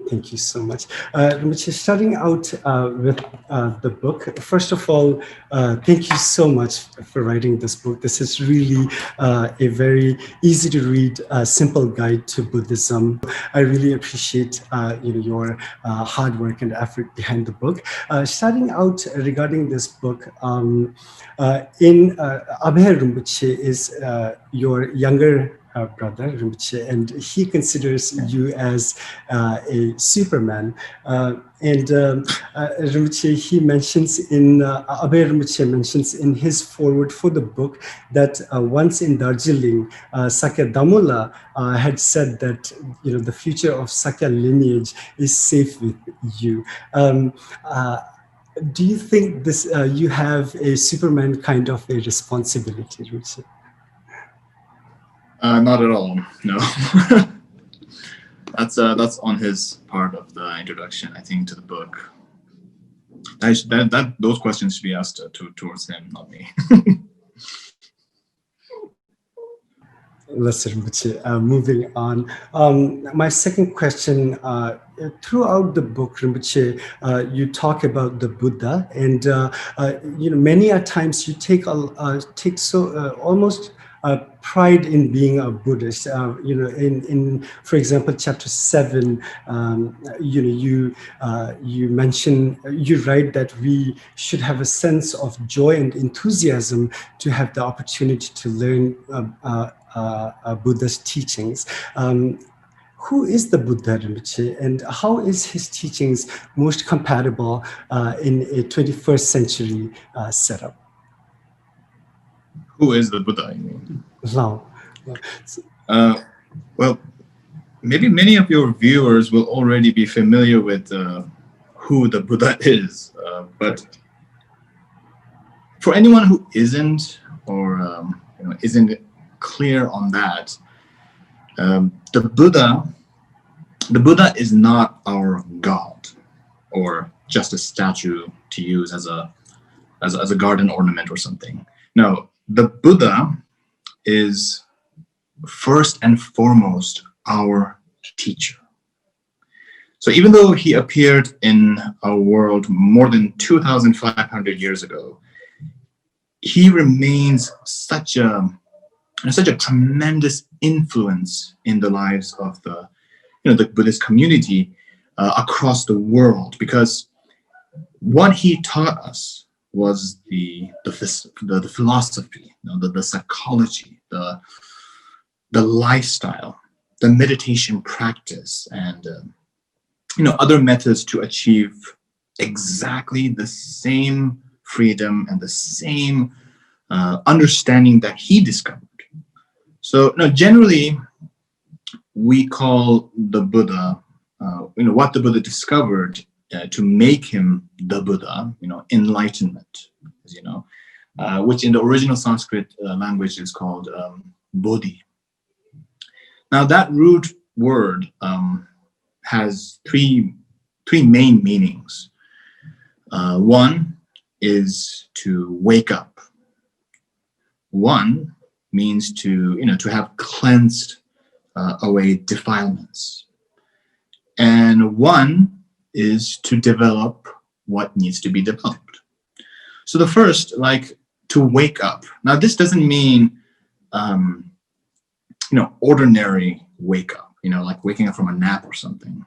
Thank you so much. Rinpoche, starting out with the book, first of all, thank you so much for writing this book. This is really a very easy to read, simple guide to Buddhism. I really appreciate your hard work and effort behind the book. Starting out regarding this book, Abhay Rinpoche is your younger brother Rinpoche, and he considers you as a Superman. Rinpoche, he mentions Abhay Rinpoche mentions in his foreword for the book that once in Darjeeling, Sakya Damula had said that the future of Sakya lineage is safe with you. Do you think this you have a Superman kind of a responsibility, Rinpoche? Not at all. No. That's on his part of the introduction, I think, to the book. Those questions should be asked towards him, not me. Moving on. My second question, throughout the book, Rinpoche, you talk about the Buddha, and many a times you take almost pride in being a Buddhist. In for example, chapter 7, you write that we should have a sense of joy and enthusiasm to have the opportunity to learn Buddha's teachings. Who is the Buddha, Rinpoche, and how is his teachings most compatible in a 21st century setup? Who is the Buddha, you mean? No. Well, maybe many of your viewers will already be familiar with who the Buddha is, but for anyone who isn't, or isn't clear on that, the Buddha is not our God, or just a statue to use as a garden ornament or something. No, the Buddha is first and foremost our teacher. So even though he appeared in our world more than 2,500 years ago, he remains such a tremendous influence in the lives of the Buddhist community across the world, because what he taught us was the philosophy, the psychology, the lifestyle, the meditation practice, and other methods to achieve exactly the same freedom and the same understanding that he discovered. So generally, we call the Buddha, what the Buddha discovered to make him the Buddha, enlightenment, as you know, which in the original Sanskrit language is called Bodhi. Now that root word has three main meanings. One is to wake up. One means to have cleansed away defilements. And one is to develop what needs to be developed. So the first, like to wake up. Now this doesn't mean ordinary wake up, like waking up from a nap or something.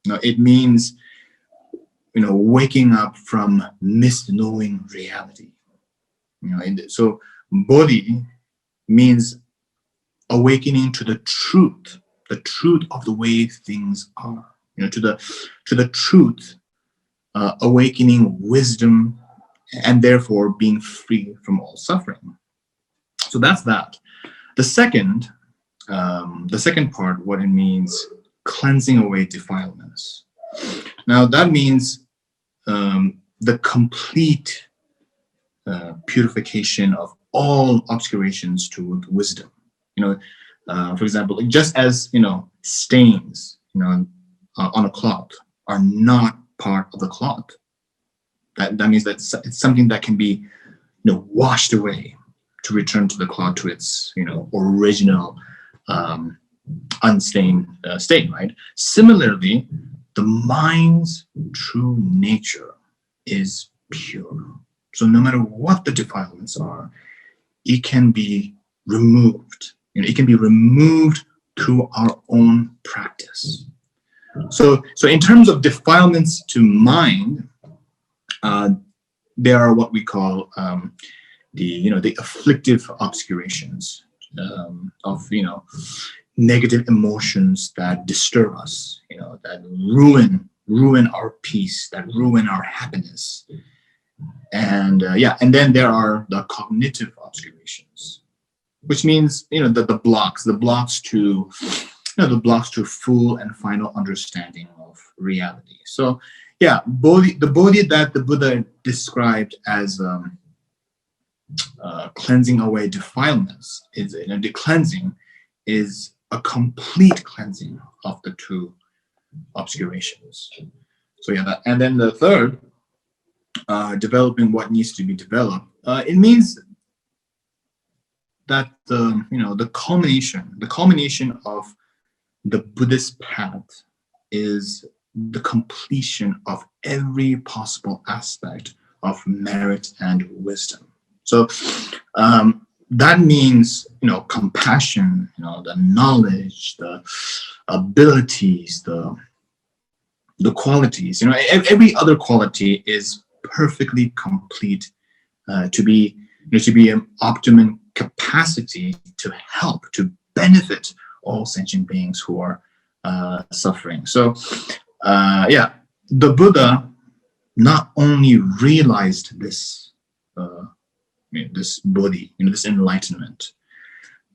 No, it means waking up from misknowing reality. So bodhi means awakening to the truth of the way things are. To the truth, awakening wisdom, and therefore being free from all suffering. So that's that. The second part, what it means, cleansing away defilements. Now that means the complete purification of all obscurations toward wisdom. For example, just as stains, on a cloth are not part of the cloth. That means that it's something that can be, washed away to return to the cloth to its, original unstained state, right? Similarly, the mind's true nature is pure. So no matter what the defilements are, it can be removed. It can be removed through our own practice. So in terms of defilements to mind, there are what we call the afflictive obscurations of negative emotions that disturb us, that ruin our peace, that ruin our happiness. And then there are the cognitive obscurations, which means the blocks to full and final understanding of reality. So the bodhi that the Buddha described as cleansing away defilements is the cleansing is a complete cleansing of the two obscurations. So and then the third, developing what needs to be developed. It means that the culmination of the Buddhist path is the completion of every possible aspect of merit and wisdom. So that means compassion, the knowledge, the abilities, the qualities. Every other quality is perfectly complete to be an optimum capacity to help, to benefit all sentient beings who are suffering. So the Buddha not only realized this this bodhi, this enlightenment,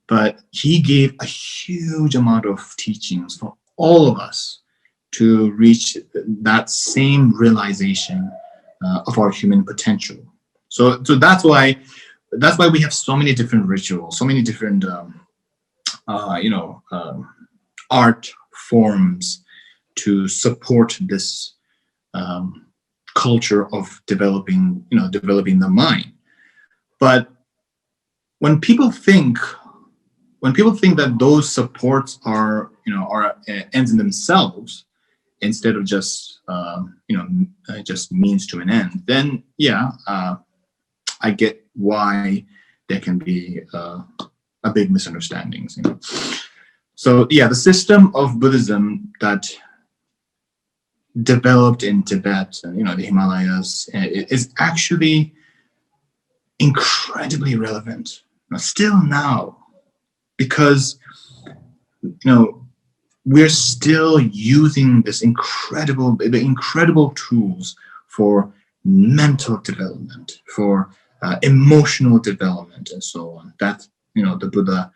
but he gave a huge amount of teachings for all of us to reach that same realization of our human potential. So that's why we have so many different rituals, so many different art forms to support this culture of developing the mind. But when people think that those supports are ends in themselves instead of just just means to an end, then I get why there can be a big misunderstandings. So the system of Buddhism that developed in Tibet and the Himalayas is actually incredibly relevant still now, because we're still using the incredible tools for mental development, for emotional development, and so on, that the Buddha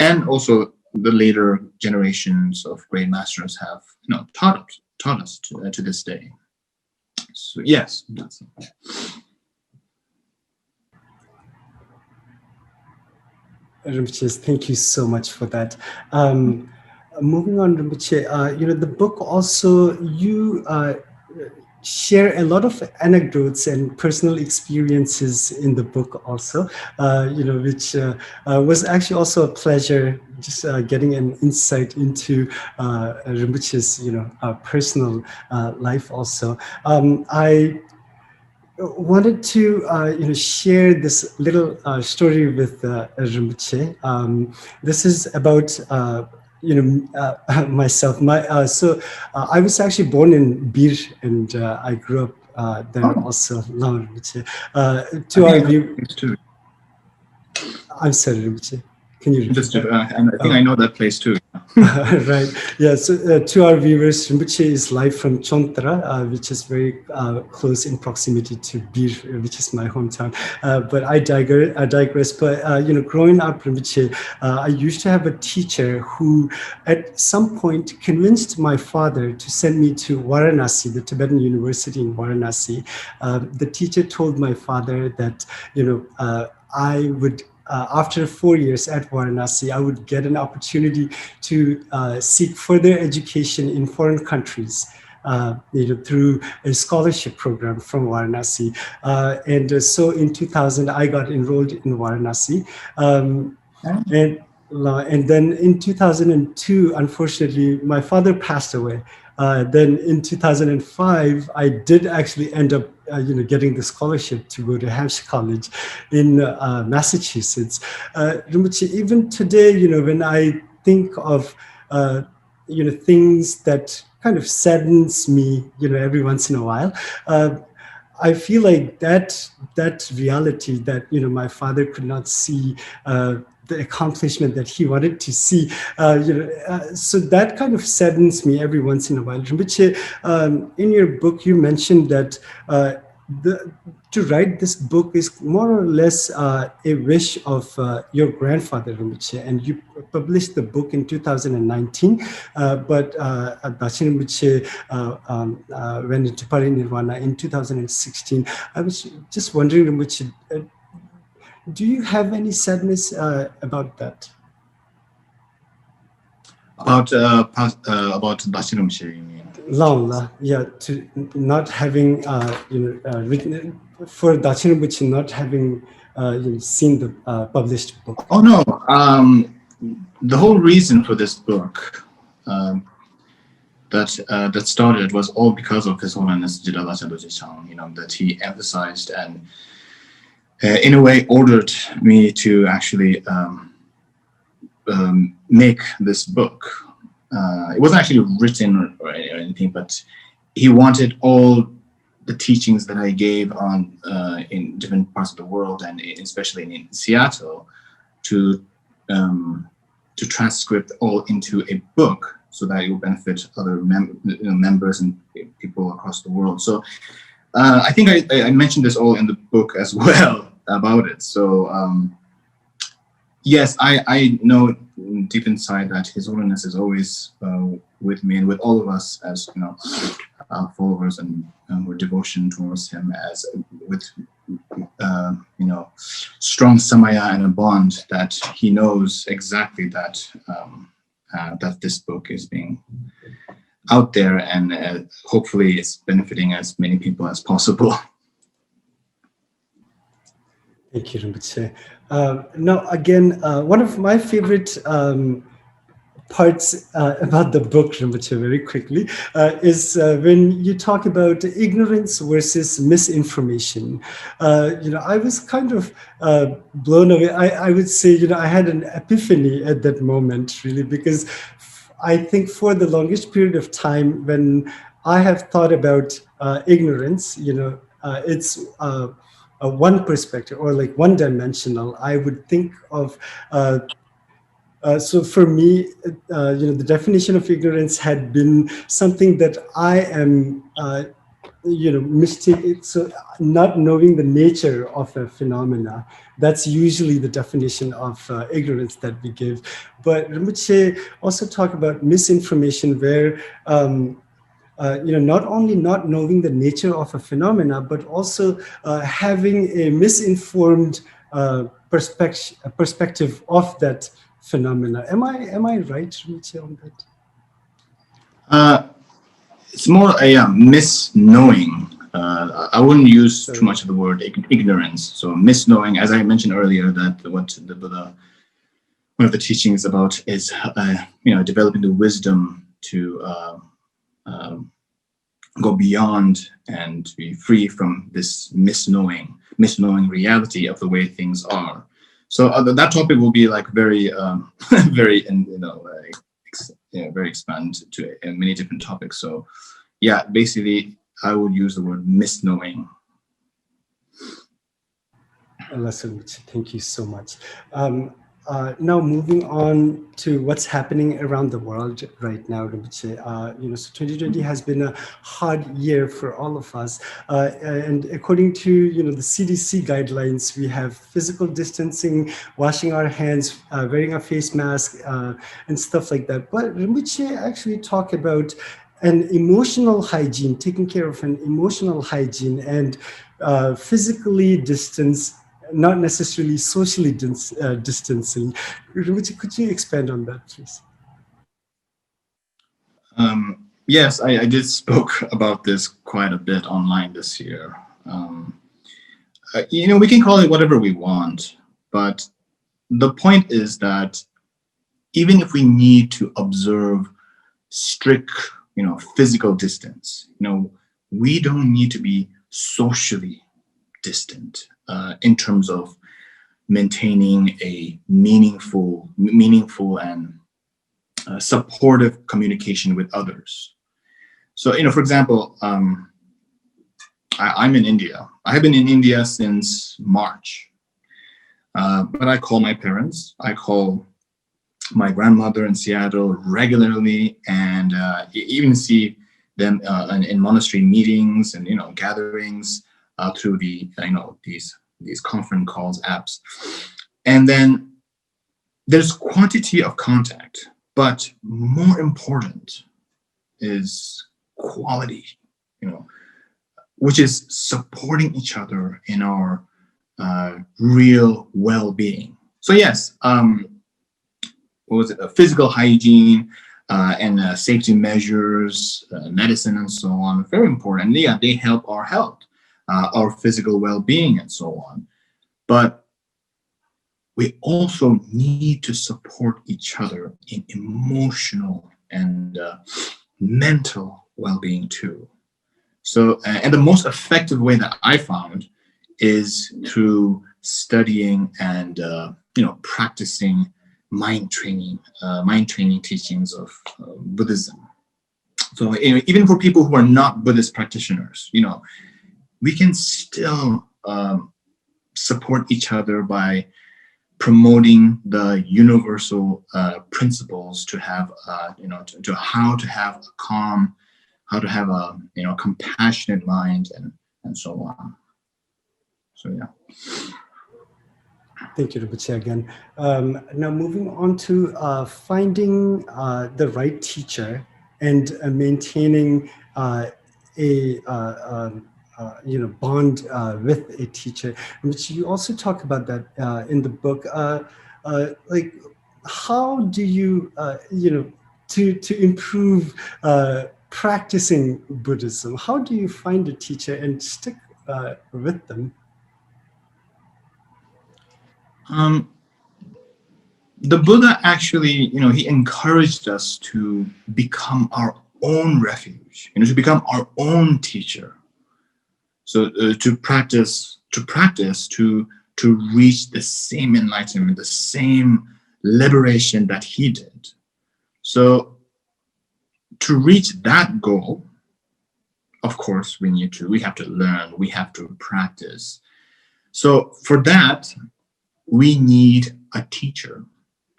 and also the later generations of great masters have taught us to this day. So yes, that's it. Rinpoche, thank you so much for that. Moving on, Rinpoche, the book also, you share a lot of anecdotes and personal experiences in the book also, which was actually also a pleasure, just getting an insight into Rinpoche's, personal life also. I wanted to share this little story with Rinpoche. This is about myself. So I was actually born in Bir, and I grew up there also. To our view, I'm sorry, Rinpoche. Can you repeat that? And I think I know that place too. Right. Yeah. So to our viewers, Rinpoche is live from Chontra, which is very close in proximity to Bir, which is my hometown. But I digress. But growing up, Rinpoche, I used to have a teacher who, at some point, convinced my father to send me to Varanasi, the Tibetan University in Varanasi. The teacher told my father that I would. After 4 years at Varanasi, I would get an opportunity to seek further education in foreign countries, through a scholarship program from Varanasi. And so in 2000, I got enrolled in Varanasi. And And then in 2002, unfortunately, my father passed away. Then in 2005, I did actually end up, getting the scholarship to go to Hampshire College in Massachusetts. Rinpoche, even today, when I think of, things that kind of saddens me, every once in a while, I feel like that reality that my father could not see the accomplishment that he wanted to see, so that kind of saddens me every once in a while. Rinpoche, in your book, you mentioned that to write this book is more or less a wish of your grandfather, Rinpoche, and you published the book in 2019, but Dachen Rinpoche went into parinirvana in 2016. I was just wondering, Rinpoche, do you have any sadness about that? About Dachen Rinpoche, you mean? Laula, yeah, to not having, written for Dachen Rinpoche not having, seen the published book. Oh no, the whole reason for this book that started was all because of His Holiness Jidala Chang, that he emphasized and in a way ordered me to actually make this book. It wasn't actually written or anything, but he wanted all the teachings that I gave on in different parts of the world, and especially in Seattle, to transcript all into a book so that it will benefit other members and people across the world. So I think I mentioned this all in the book as well about it. So yes, I know deep inside that His Holiness is always with me and with all of us as followers and with devotion towards him, as with strong samaya and a bond, that he knows exactly that that this book is being out there and hopefully it's benefiting as many people as possible. Thank you, Rinpoche. Now, again, one of my favorite parts about the book, Rinpoche, very quickly, is when you talk about ignorance versus misinformation. I was kind of blown away. I would say, I had an epiphany at that moment, really, because I think for the longest period of time, when I have thought about ignorance, it's one perspective or like one dimensional. I would think of so for me, the definition of ignorance had been something that I am, mistaken. So not knowing the nature of a phenomena. That's usually the definition of ignorance that we give. But Rinpoche also talk about misinformation, where not only not knowing the nature of a phenomena, but also having a misinformed perspective of that phenomena. Am I right, Rinpoche, on that? It's more a misknowing. I wouldn't use too much of the word ignorance. So misknowing, as I mentioned earlier, that what the Buddha, one of the teachings about is, developing the wisdom to go beyond and be free from this misknowing reality of the way things are. So that topic will be like very, very, very expanded to many different topics. So yeah, basically I would use the word misknowing. Thank you so much. Now moving on to what's happening around the world right now, Rinpoche. So 2020 has been a hard year for all of us. And according to, the CDC guidelines, we have physical distancing, washing our hands, wearing a face mask, and stuff like that. But Rinpoche actually talk about an emotional hygiene, taking care of an emotional hygiene and physically distance, not necessarily socially distancing. Could you expand on that, please? Yes, I did spoke about this quite a bit online this year. We can call it whatever we want, but the point is that even if we need to observe strict, physical distance, we don't need to be socially distant in terms of maintaining a meaningful and supportive communication with others. So, for example, I'm in India. I have been in India since March, but I call my parents. I call my grandmother in Seattle regularly, and even see them in monastery meetings and gatherings through the these conference calls apps. And then there's quantity of contact, but more important is quality, which is supporting each other in our real well-being. So yes, physical hygiene and safety measures, medicine and so on, very important. And yeah, they help our health, our physical well-being and so on. But we also need to support each other in emotional and mental well-being too. So, and the most effective way that I found is through studying and practicing mind training teachings of Buddhism. So even for people who are not Buddhist practitioners, we can still support each other by promoting the universal principles to have, to how to have a calm, how to have a compassionate mind and so on. So yeah. Thank you, Rinpoche, again. Now moving on to finding the right teacher and maintaining a bond with a teacher, which you also talk about that in the book. Like, how do you to improve practicing Buddhism? How do you find a teacher and stick with them? The Buddha actually, he encouraged us to become our own refuge, to become our own teacher. So to practice, to reach the same enlightenment, the same liberation that he did. So to reach that goal, of course, we have to learn, we have to practice. So for that, we need a teacher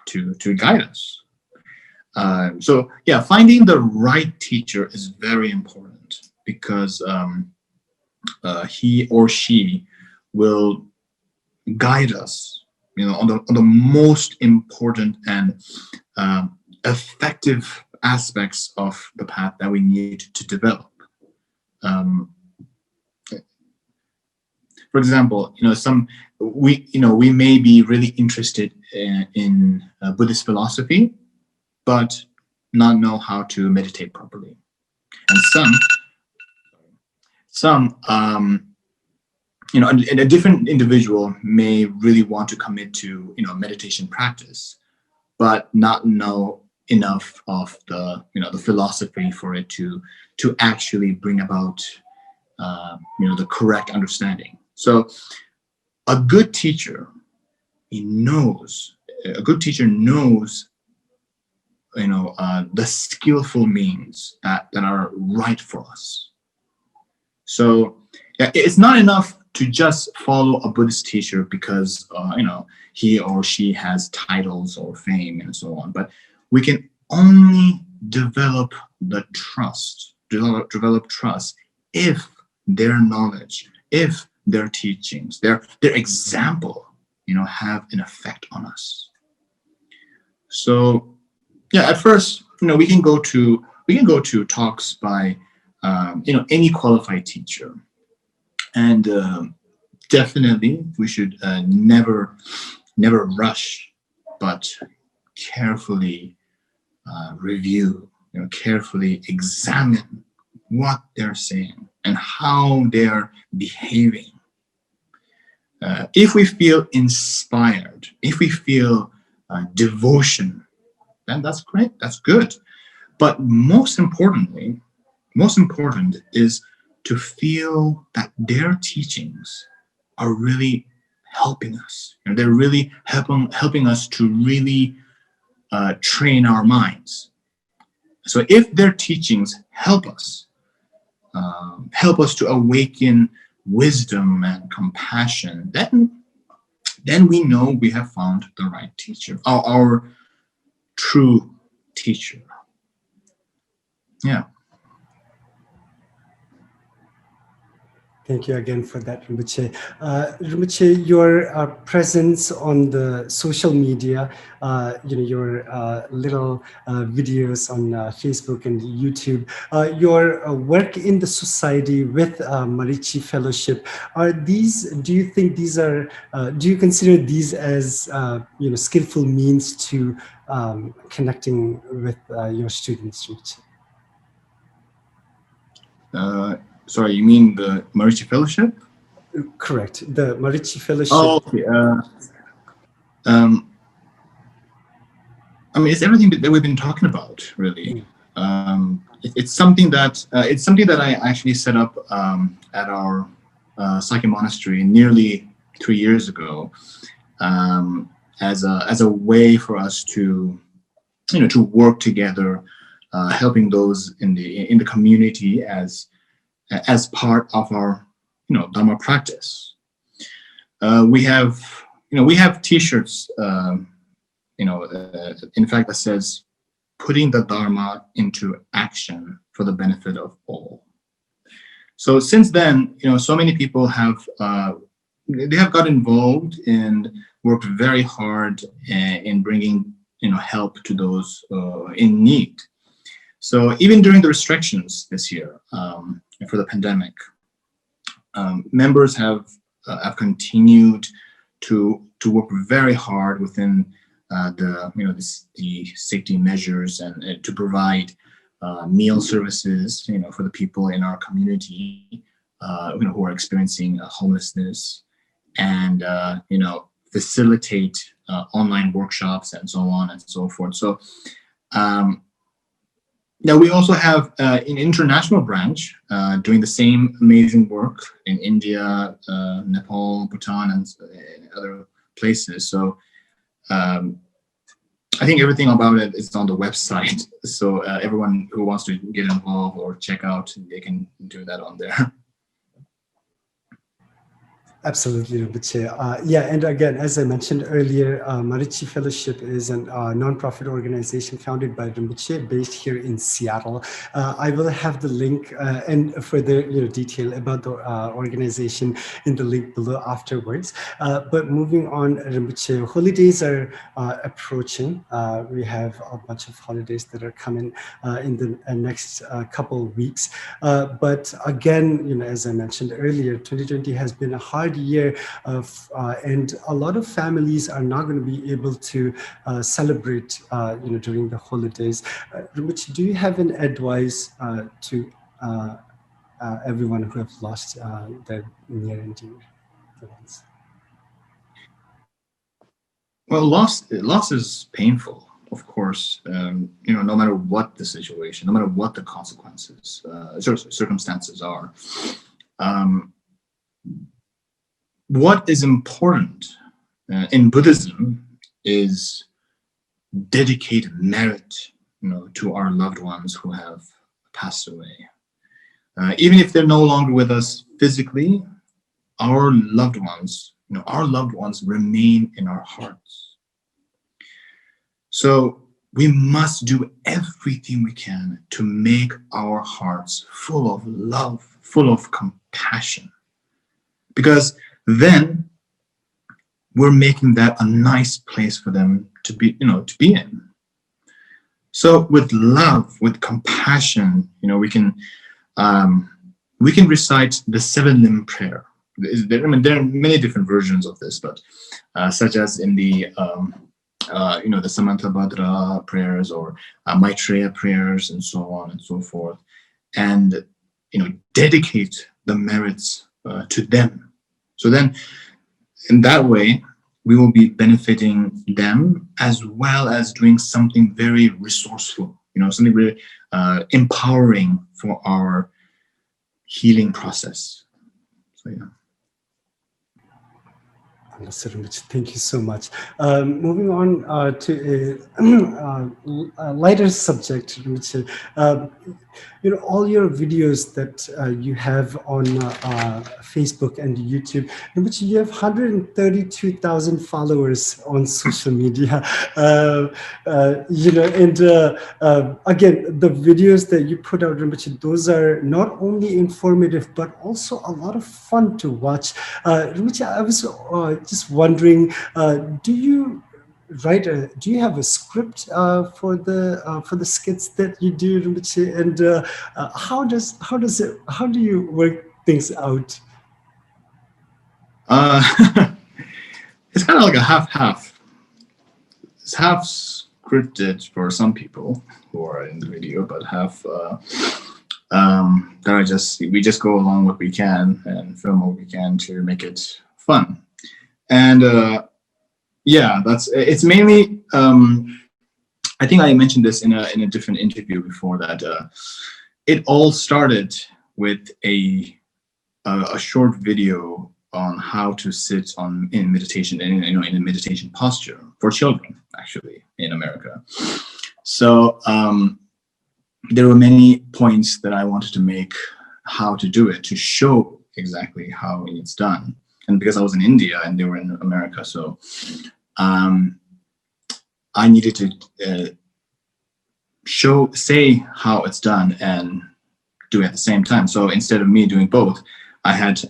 to guide us. So yeah, finding the right teacher is very important, because he or she will guide us, on the most important and effective aspects of the path that we need to develop. For example, we may be really interested in Buddhist philosophy, but not know how to meditate properly. And some a different individual may really want to commit to meditation practice, but not know enough of the the philosophy for it to actually bring about the correct understanding. So a good teacher knows the skillful means that are right for us. So yeah, it's not enough to just follow a Buddhist teacher because he or she has titles or fame and so on, but we can only develop trust if their knowledge, if their teachings, their example, have an effect on us. So yeah, at first, we can go to talks by any qualified teacher, and definitely we should never rush, but carefully review, carefully examine what they're saying and how they're behaving. If we feel inspired, if we feel devotion then that's great, that's good. But most important is to feel that their teachings are really helping us. They're really helping us to really train our minds. So if their teachings help us to awaken wisdom and compassion, then we know we have found the right teacher, our true teacher. Yeah. Thank you again for that, Rinpoche. Rinpoche, your presence on the social media, your little videos on Facebook and YouTube, your work in the society with Marichi Fellowship, do you think these are, do you consider these as, skillful means to connecting with your students, Rinpoche? Sorry, you mean the Marichi Fellowship? Correct. The Marichi Fellowship. Oh, okay. I mean, it's everything that we've been talking about, really. It's something that I actually set up at our Sakya monastery nearly 3 years ago, as a way for us to work together, helping those in the community as part of our Dharma practice. We have T-shirts, in fact, that says putting the Dharma into action for the benefit of all. So since then, so many people have got involved and worked very hard in bringing help to those in need. So even during the restrictions this year for the pandemic, members have continued to work very hard within the safety measures and to provide meal services for the people in our community who are experiencing homelessness, and facilitate online workshops and so on and so forth. So now we also have an international branch doing the same amazing work in India, Nepal, Bhutan, and other places. So I think everything about it is on the website. So everyone who wants to get involved or check out, they can do that on there. Absolutely, Rinpoche. Yeah, and again, as I mentioned earlier, Marichi Fellowship is a non-profit organization founded by Rinpoche, based here in Seattle. I will have the link and further detail about the organization in the link below afterwards. But moving on, Rinpoche, holidays are approaching. We have a bunch of holidays that are coming in the next couple of weeks. But again, as I mentioned earlier, 2020 has been a hard year and a lot of families are not going to be able to celebrate during the holidays. Rinpoche, do you have an advice to everyone who have lost their near and dear ones? Well, loss is painful, of course. No matter what the situation, no matter what the consequences, circumstances are. What is important in Buddhism is dedicate merit, to our loved ones who have passed away. Even if they're no longer with us physically, our loved ones remain in our hearts. So we must do everything we can to make our hearts full of love, full of compassion, because then we're making that a nice place for them to be in. So with love, with compassion, we can recite the 7-limb prayer. There are many different versions of this, but such as in the the Samantabhadra prayers or Maitreya prayers and so on and so forth, and dedicate the merits to them. So then, in that way, we will be benefiting them as well as doing something very resourceful, something really empowering for our healing process. So, yeah. Understood, Rinpoche. Thank you so much. Moving on to a lighter subject, Rinpoche. All your videos that you have on Facebook and YouTube, Rinpoche, you have 132,000 followers on social media. Again, the videos that you put out, Rinpoche, those are not only informative but also a lot of fun to watch. Rinpoche, I was just wondering, do you have a script for the skits that you do, Rinpoche? And how do you work things out? It's kind of like a half-half. It's half scripted for some people who are in the video, but half we just go along what we can and film what we can to make it fun. And it's mainly, I think I mentioned this in a different interview before, that it all started with a short video on how to sit in meditation, in a meditation posture for children, actually, in America. So there were many points that I wanted to make how to do it, to show exactly how it's done. And because I was in India and they were in America, so I needed to say how it's done and do it at the same time. So instead of me doing both, I had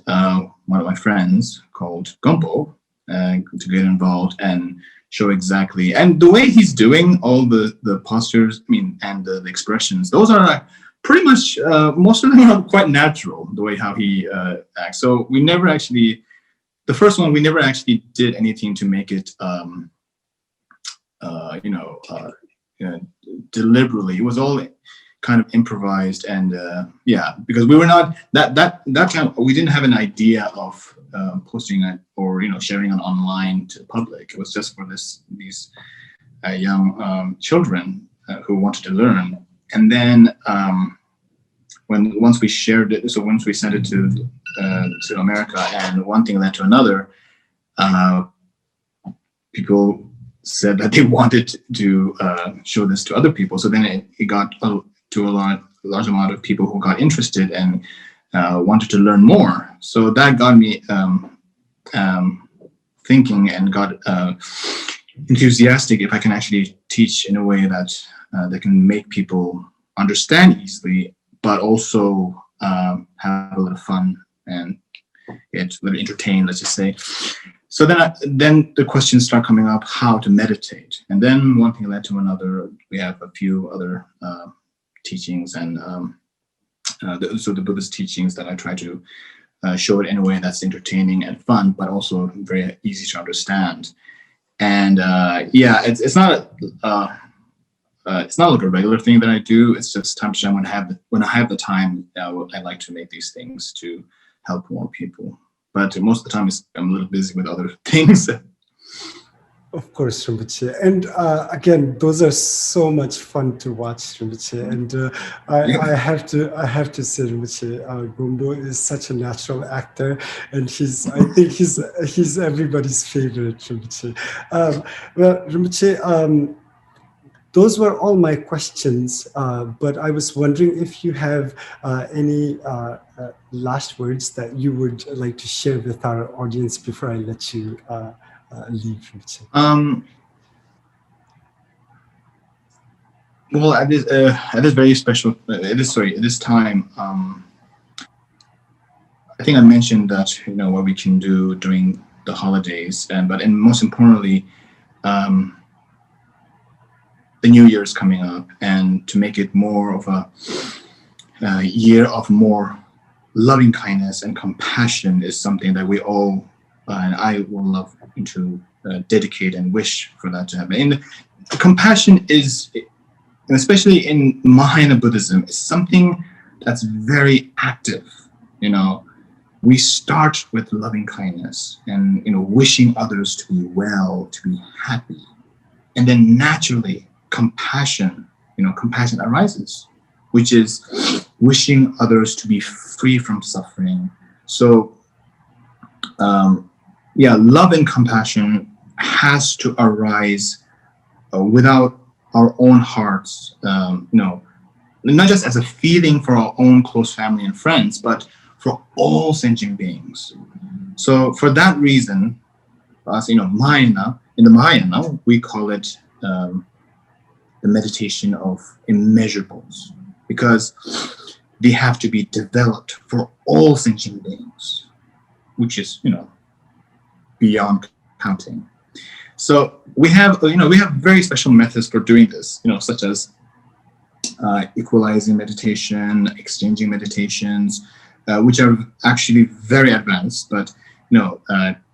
one of my friends called Gompo to get involved and show exactly. And the way he's doing all the postures, and the expressions, those are pretty much, most of them are quite natural, the way how he acts. So we never actually, the first one, we never actually did anything to make it, deliberately. It was all kind of improvised, and because we were not that time, we didn't have an idea of posting it or sharing it online to the public. It was just for these young children who wanted to learn. And then once we shared it, so once we sent it to America, and one thing led to another, people said that they wanted to show this to other people. So then it got to a large amount of people who got interested and wanted to learn more. So that got me thinking and got enthusiastic if I can actually teach in a way that can make people understand easily, but also have a little fun and get a little entertained, let's just say. So then the questions start coming up, how to meditate. And then one thing led to another. We have a few other teachings, and so the Buddhist teachings that I try to show it in a way that's entertaining and fun, but also very easy to understand. And it's not like a regular thing that I do. It's just time to time when I have the time. I like to make these things to help more people. But most of the time, I'm a little busy with other things. Of course, Rinpoche. And again, those are so much fun to watch, Rinpoche. And I have to say, Rinpoche, Gombo is such a natural actor, and I think he's everybody's favorite, Rinpoche. Well, Rinpoche, those were all my questions, but I was wondering if you have any last words that you would like to share with our audience before I let you leave. Well, at this very special, at this time, I think I mentioned that what we can do during the holidays, but most importantly, the New Year is coming up, and to make it more of a year of more loving kindness and compassion is something that we all, and I will love to dedicate and wish for that to happen. And compassion is, especially in Mahayana Buddhism, is something that's very active. we start with loving kindness and wishing others to be well, to be happy, and then naturally compassion arises, which is wishing others to be free from suffering. So love and compassion has to arise without our own hearts, not just as a feeling for our own close family and friends, but for all sentient beings. So for that reason, as Mahayana, in the Mahayana, we call it the meditation of immeasurables, because they have to be developed for all sentient beings, which is beyond counting. So we have very special methods for doing this, such as equalizing meditation, exchanging meditations, which are actually very advanced, but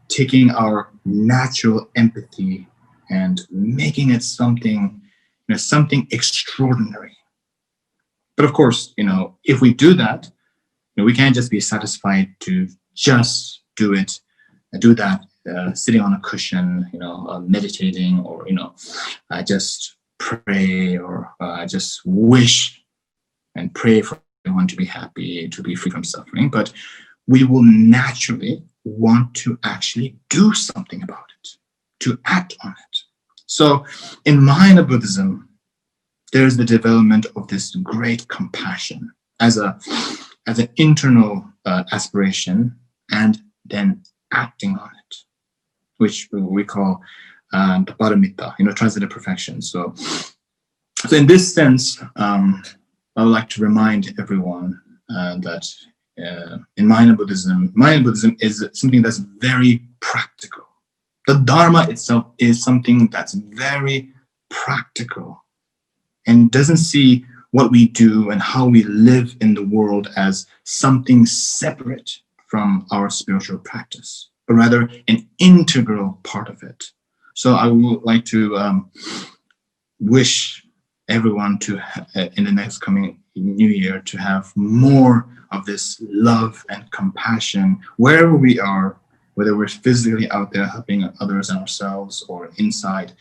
taking our natural empathy and making it something extraordinary. But of course, if we do that, we can't just be satisfied to just do that sitting on a cushion, meditating, or just pray, or just wish and pray for everyone to be happy, to be free from suffering. But we will naturally want to actually do something about it, to act on it. So in Mahayana Buddhism, there's the development of this great compassion as an internal aspiration, and then acting on it, which we call the paramita, transcendental perfection. So in this sense, I would like to remind everyone that in Mahayana Buddhism is something that's very practical. The Dharma itself is something that's very practical and doesn't see what we do and how we live in the world as something separate from our spiritual practice, but rather an integral part of it. So I would like to wish everyone to, in the next coming new year, to have more of this love and compassion wherever we are, whether we're physically out there helping others and ourselves, or inside,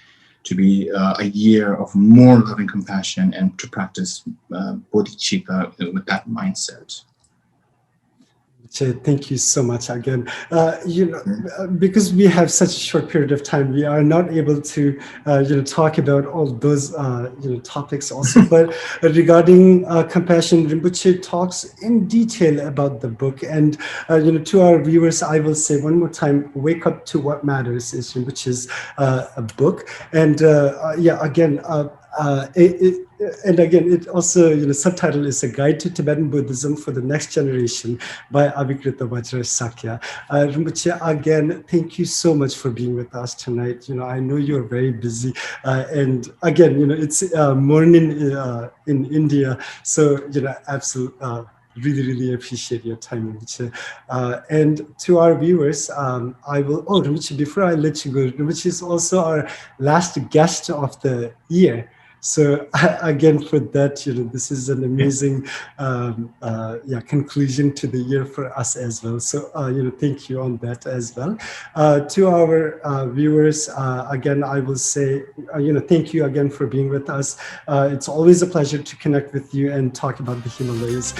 to be a year of more loving compassion and to practice bodhicitta with that mindset. Thank you so much again. Because we have such a short period of time, we are not able to, talk about all those, topics also. But regarding compassion, Rinpoche talks in detail about the book. And, to our viewers, I will say one more time, Wake Up to What Matters is Rinpoche's a book. And it also, subtitle is A Guide to Tibetan Buddhism for the Next Generation by Avikrita Vajra Sakya. Rinpoche, again, thank you so much for being with us tonight. I know you're very busy. And again, it's morning in India. So, absolutely. Really appreciate your time, Rinpoche. And to our viewers, Rinpoche, before I let you go, Rinpoche is also our last guest of the year. So again, for that, this is an amazing conclusion to the year for us as well. So, thank you on that as well. To our viewers, again, I will say, thank you again for being with us. It's always a pleasure to connect with you and talk about the Himalayas.